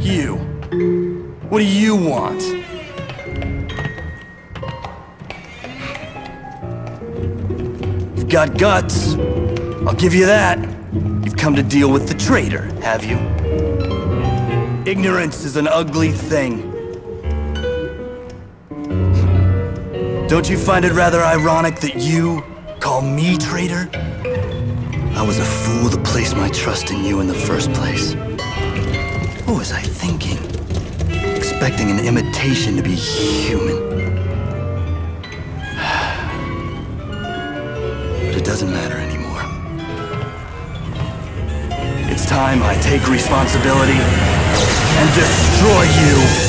You. What do you want? You've got guts. I'll give you that. You've come to deal with the traitor, have you? Ignorance is an ugly thing. Don't you find it rather ironic that you call me traitor? I was a fool to place my trust in you in the first place. What was I thinking? Expecting an imitation to be human. But it doesn't matter anymore. It's time I take responsibility and destroy you!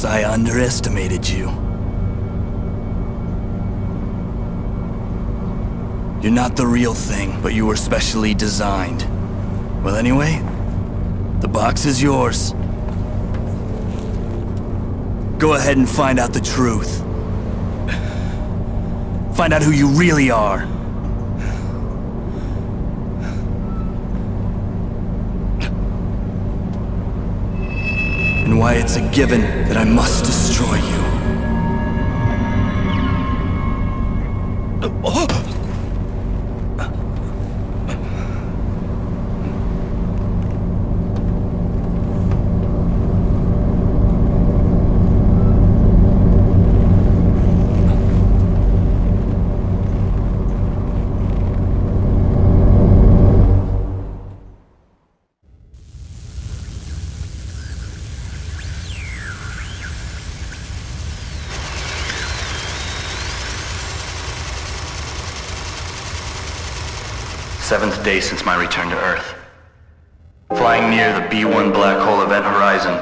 I underestimated you. You're not the real thing, but you were specially designed. Well, anyway, the box is yours. Go ahead and find out the truth. Find out who you really are. And why it's a given that I must destroy you. Seventh day since my return to Earth. Flying near the B1 black hole event horizon,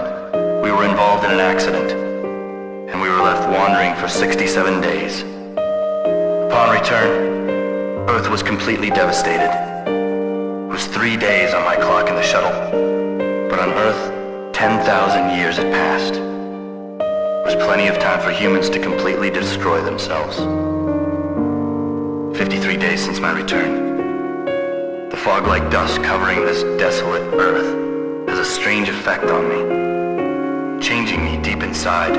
we were involved in an accident, and we were left wandering for 67 days. Upon return, Earth was completely devastated. It was 3 days on my clock in the shuttle, but on Earth, 10,000 years had passed. It was plenty of time for humans to completely destroy themselves. 53 days since my return. The fog-like dust covering this desolate Earth has a strange effect on me, changing me deep inside.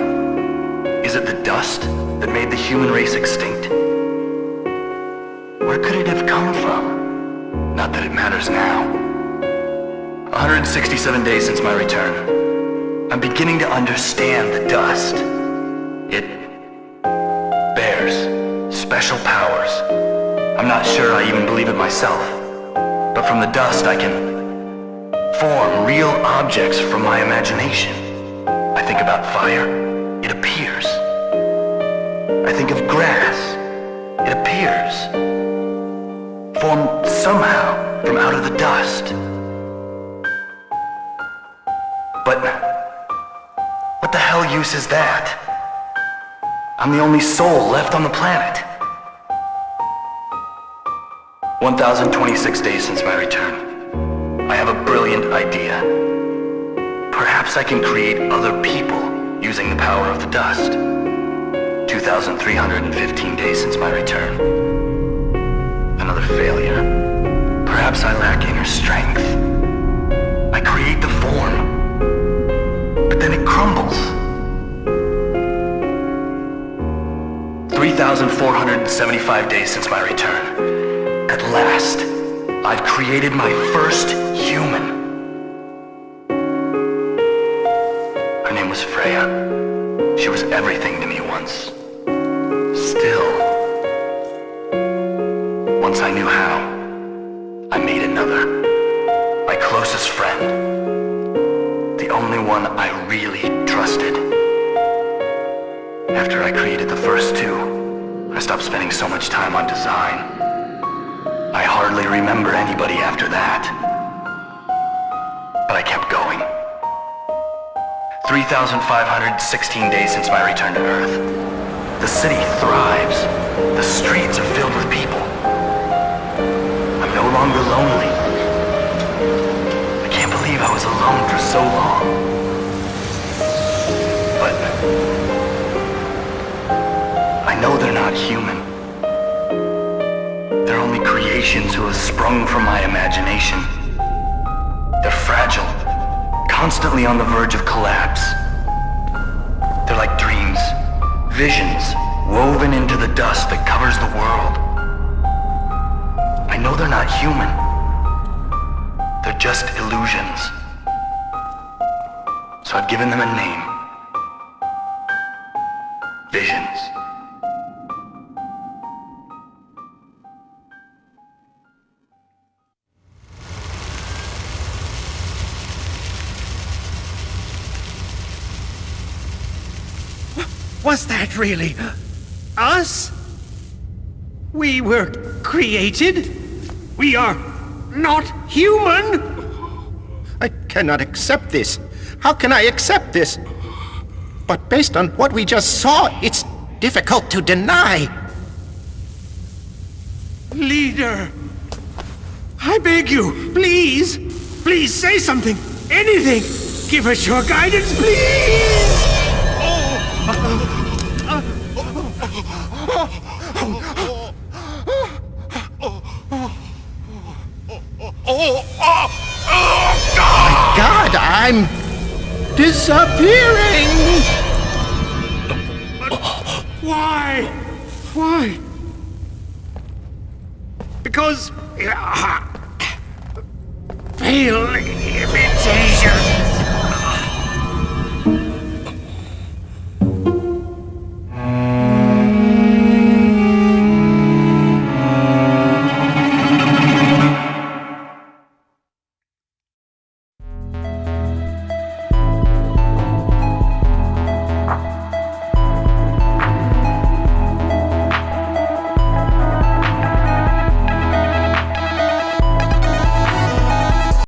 Is it the dust that made the human race extinct? Where could it have come from? Not that it matters. matters now. 167 days since my return. I'm beginning to understand the dust. It bears special powers. I'm not sure I even believe it myself. But from the dust I can form real objects from my imagination. I think about fire. It appears. I think of grass. It appears. Formed somehow from out of the dust. But what the hell use is that? I'm the only soul left on the planet. 1,026 days since my return. I have a brilliant idea. Perhaps I can create other people using the power of the dust. 2,315 days since my return. Another failure. Perhaps I lack inner strength. I create the form, but then it crumbles. 3,475 days since my return. At last, I've created my first human. Her name was Freya. She was everything to me once. Still, once I knew how, I made another. My closest friend. The only one I really trusted. After I created the first two, I stopped spending so much time on design. I hardly remember anybody after that. But I kept going. 3,516 days since my return to Earth. The city thrives. The streets are filled with people. I'm no longer lonely. I can't believe I was alone for so long. But I know they're not human. They're only creations who have sprung from my imagination. They're fragile, constantly on the verge of collapse. They're like dreams, visions, woven into the dust that covers the world. I know they're not human. They're just illusions. So I've given them a name. Visions. Was that really us? We were created? We are not human? I cannot accept this. How can I accept this? But based on what we just saw, it's difficult to deny. Leader, I beg you, please, please say something, anything. Give us your guidance, please. My God, I'm disappearing! Why? Why? Because fail